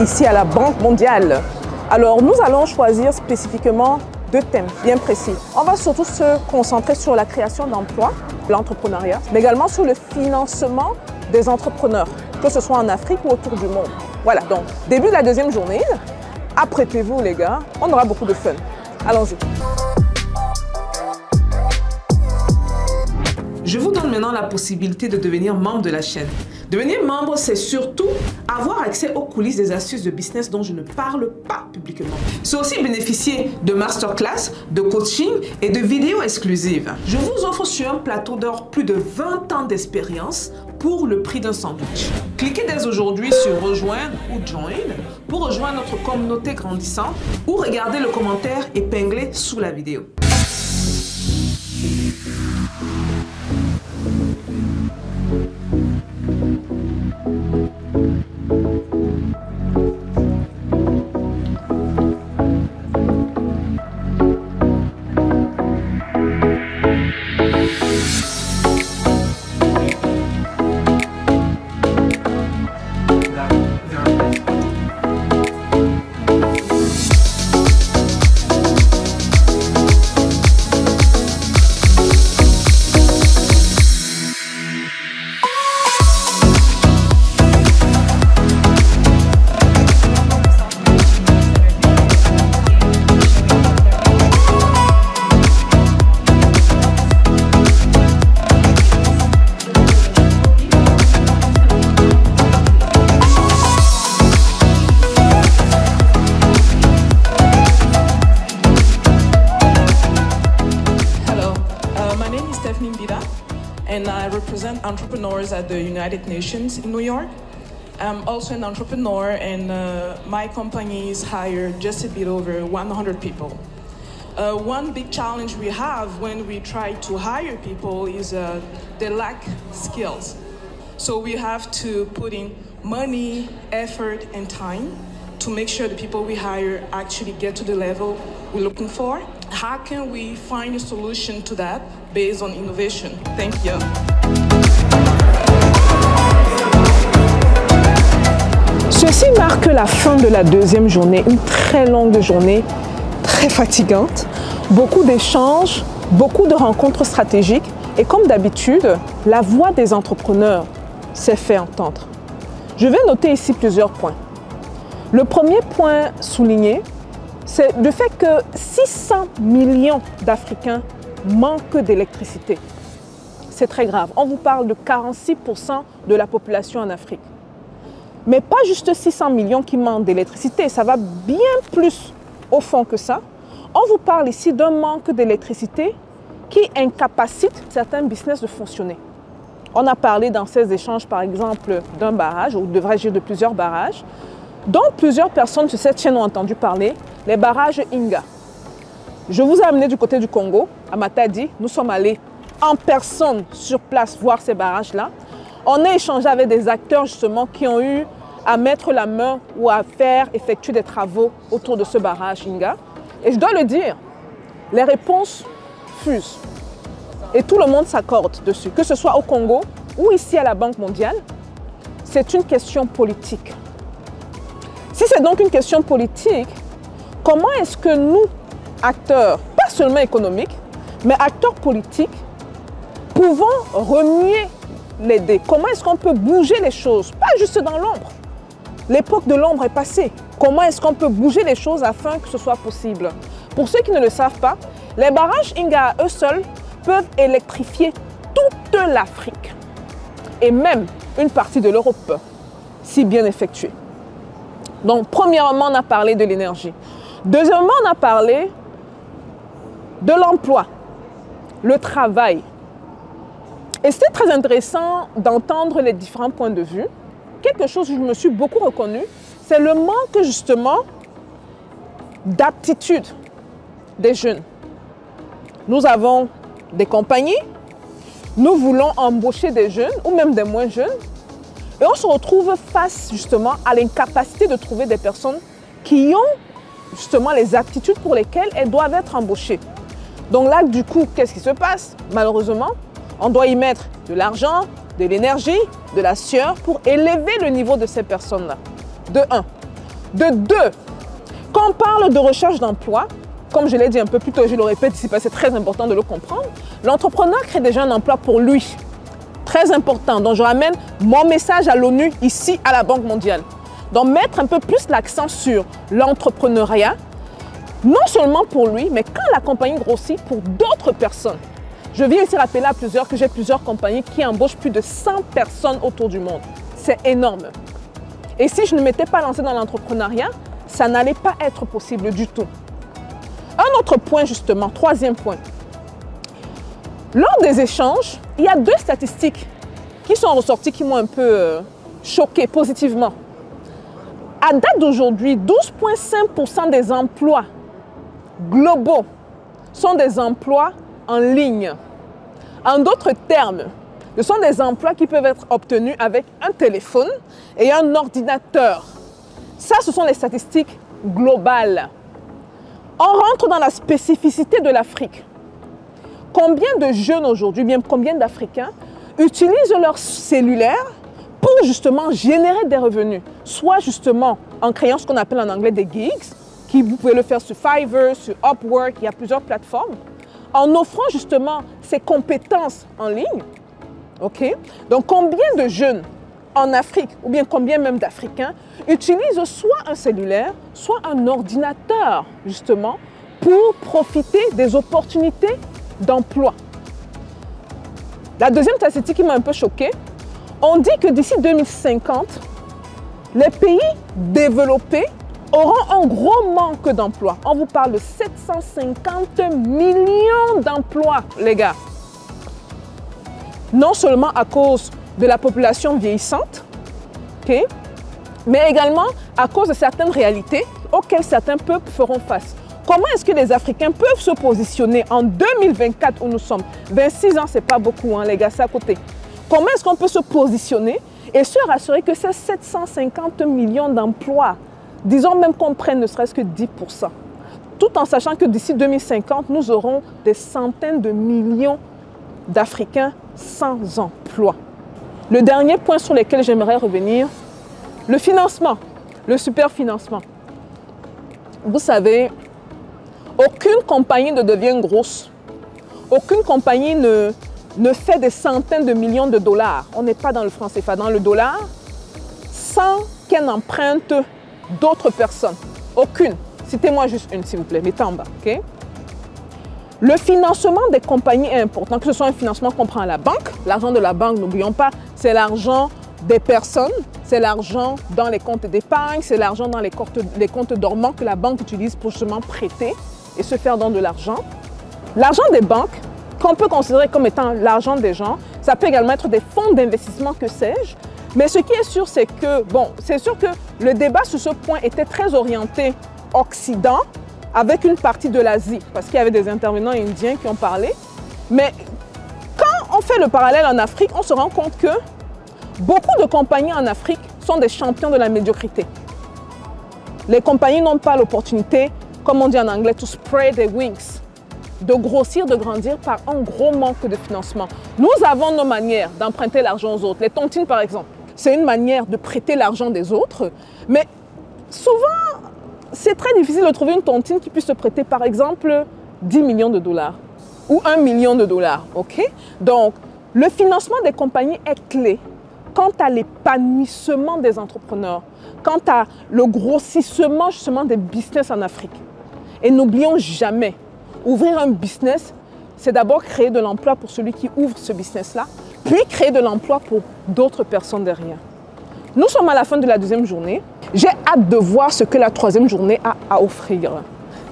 ici à la Banque mondiale. Alors nous allons choisir spécifiquement deux thèmes bien précis. On va surtout se concentrer sur la création d'emplois, l'entrepreneuriat, mais également sur le financement des entrepreneurs, que ce soit en Afrique ou autour du monde. Voilà, donc début de la deuxième journée, apprêtez-vous les gars, on aura beaucoup de fun. Allons-y. Je vous donne maintenant la possibilité de devenir membre de la chaîne. Devenir membre, c'est surtout avoir accès aux coulisses des astuces de business dont je ne parle pas publiquement. C'est aussi bénéficier de masterclass, de coaching et de vidéos exclusives. Je vous offre sur un plateau d'or plus de 20 ans d'expérience pour le prix d'un sandwich. Cliquez dès aujourd'hui sur rejoindre ou join pour rejoindre notre communauté grandissante ou regardez le commentaire épinglé sous la vidéo. And I represent entrepreneurs at the United Nations in New York. I'm also an entrepreneur, and my companies hire just a bit over 100 people. One big challenge we have when we try to hire people is they lack skills. So we have to put in money, effort, and time to make sure the people we hire actually get to the level we're looking for. How can we find a solution to that based on innovation? Thank you. Ceci marque la fin de la deuxième journée, une très longue journée, très fatigante. Beaucoup d'échanges, beaucoup de rencontres stratégiques et comme d'habitude, la voix des entrepreneurs s'est fait entendre. Je vais noter ici plusieurs points. Le premier point souligné, c'est le fait que 600 millions d'Africains manquent d'électricité. C'est très grave. On vous parle de 46% de la population en Afrique. Mais pas juste 600 millions qui manquent d'électricité, ça va bien plus au fond que ça. On vous parle ici d'un manque d'électricité qui incapacite certains business de fonctionner. On a parlé dans ces échanges, par exemple, d'un barrage, ou devrais-je dire de plusieurs barrages, dont plusieurs personnes sur cette chaîne ont entendu parler, les barrages Inga. Je vous ai amené du côté du Congo, à Matadi. Nous sommes allés en personne sur place voir ces barrages-là. On a échangé avec des acteurs justement qui ont eu à mettre la main ou à faire effectuer des travaux autour de ce barrage Inga. Et je dois le dire, les réponses fusent. Et tout le monde s'accorde dessus, que ce soit au Congo ou ici à la Banque mondiale. C'est une question politique. Si c'est donc une question politique, comment est-ce que nous, acteurs, pas seulement économiques, mais acteurs politiques, pouvons remuer les dés? Comment est-ce qu'on peut bouger les choses? Pas juste dans l'ombre. L'époque de l'ombre est passée. Comment est-ce qu'on peut bouger les choses afin que ce soit possible? Pour ceux qui ne le savent pas, les barrages Inga à eux seuls peuvent électrifier toute l'Afrique et même une partie de l'Europe, si bien effectuée. Donc, premièrement, on a parlé de l'énergie. Deuxièmement, on a parlé de l'emploi, le travail. Et c'était très intéressant d'entendre les différents points de vue. Quelque chose où je me suis beaucoup reconnue, c'est le manque justement d'aptitude des jeunes. Nous avons des compagnies, nous voulons embaucher des jeunes ou même des moins jeunes. Et on se retrouve face justement à l'incapacité de trouver des personnes qui ont justement les aptitudes pour lesquelles elles doivent être embauchées. Donc là, du coup, qu'est-ce qui se passe? Malheureusement, on doit y mettre de l'argent, de l'énergie, de la sueur pour élever le niveau de ces personnes-là. De un. De deux, quand on parle de recherche d'emploi, comme je l'ai dit un peu plus tôt, je le répète ici parce que c'est très important de le comprendre, l'entrepreneur crée déjà un emploi pour lui. Très important. Donc, je ramène mon message à l'ONU ici à la Banque mondiale. Donc, mettre un peu plus l'accent sur l'entrepreneuriat, non seulement pour lui, mais quand la compagnie grossit pour d'autres personnes. Je viens ici rappeler à plusieurs que j'ai plusieurs compagnies qui embauchent plus de 100 personnes autour du monde. C'est énorme. Et si je ne m'étais pas lancée dans l'entrepreneuriat, ça n'allait pas être possible du tout. Un autre point justement, troisième point. Lors des échanges, il y a deux statistiques qui sont ressorties qui m'ont un peu choquée positivement. À date d'aujourd'hui, 12,5% des emplois globaux sont des emplois en ligne. En d'autres termes, ce sont des emplois qui peuvent être obtenus avec un téléphone et un ordinateur. Ça, ce sont les statistiques globales. On rentre dans la spécificité de l'Afrique. Combien de jeunes aujourd'hui, bien combien d'Africains utilisent leur cellulaire pour justement générer des revenus, soit justement en créant ce qu'on appelle en anglais des gigs, qui vous pouvez le faire sur Fiverr, sur Upwork, il y a plusieurs plateformes, en offrant justement ces compétences en ligne. Ok? Donc combien de jeunes en Afrique, ou bien combien même d'Africains, utilisent soit un cellulaire, soit un ordinateur justement pour profiter des opportunités d'emploi. La deuxième statistique qui m'a un peu choquée, on dit que d'ici 2050, les pays développés auront un gros manque d'emplois. On vous parle de 750 millions d'emplois, les gars. Non seulement à cause de la population vieillissante, okay, mais également à cause de certaines réalités auxquelles certains peuples feront face. Comment est-ce que les Africains peuvent se positionner en 2024 où nous sommes? 26 ans, ce n'est pas beaucoup, hein, les gars, c'est à côté. Comment est-ce qu'on peut se positionner et se rassurer que ces 750 millions d'emplois, disons même qu'on prenne ne serait-ce que 10%, tout en sachant que d'ici 2050, nous aurons des centaines de millions d'Africains sans emploi. Le dernier point sur lequel j'aimerais revenir, le financement, le superfinancement. Vous savez, aucune compagnie ne devient grosse. Aucune compagnie ne fait des centaines de millions de dollars. On n'est pas dans le franc CFA, dans le dollar, sans qu'elle emprunte d'autres personnes. Aucune. Citez-moi juste une, s'il vous plaît. Mettez en bas. Okay? Le financement des compagnies est important, que ce soit un financement qu'on prend à la banque. L'argent de la banque, n'oublions pas, c'est l'argent des personnes, c'est l'argent dans les comptes d'épargne, c'est l'argent dans les comptes dormants que la banque utilise pour justement prêter et se faire don de l'argent. L'argent des banques, qu'on peut considérer comme étant l'argent des gens, ça peut également être des fonds d'investissement, que sais-je. Mais ce qui est sûr, c'est que, bon, c'est sûr que le débat sur ce point était très orienté Occident, avec une partie de l'Asie, parce qu'il y avait des intervenants indiens qui ont parlé. Mais quand on fait le parallèle en Afrique, on se rend compte que beaucoup de compagnies en Afrique sont des champions de la médiocrité. Les compagnies n'ont pas l'opportunité, comme on dit en anglais, to spread their wings, de grossir, de grandir par un gros manque de financement. Nous avons nos manières d'emprunter l'argent aux autres. Les tontines, par exemple, c'est une manière de prêter l'argent des autres, mais souvent, c'est très difficile de trouver une tontine qui puisse se prêter, par exemple, 10 millions de dollars ou 1 million de dollars. Okay? Donc, le financement des compagnies est clé quant à l'épanouissement des entrepreneurs, quant à le grossissement justement des business en Afrique. Et n'oublions jamais, ouvrir un business, c'est d'abord créer de l'emploi pour celui qui ouvre ce business-là, puis créer de l'emploi pour d'autres personnes derrière. Nous sommes à la fin de la deuxième journée. J'ai hâte de voir ce que la troisième journée a à offrir.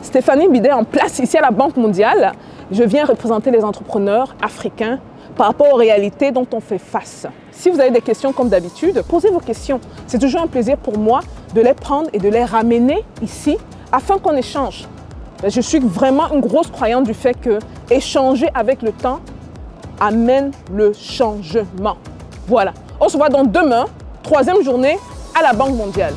Stéphanie Bidet en place ici à la Banque mondiale. Je viens représenter les entrepreneurs africains par rapport aux réalités dont on fait face. Si vous avez des questions comme d'habitude, posez vos questions. C'est toujours un plaisir pour moi de les prendre et de les ramener ici afin qu'on échange. Je suis vraiment une grosse croyante du fait que échanger avec le temps amène le changement. Voilà. On se voit donc demain, troisième journée à la Banque mondiale.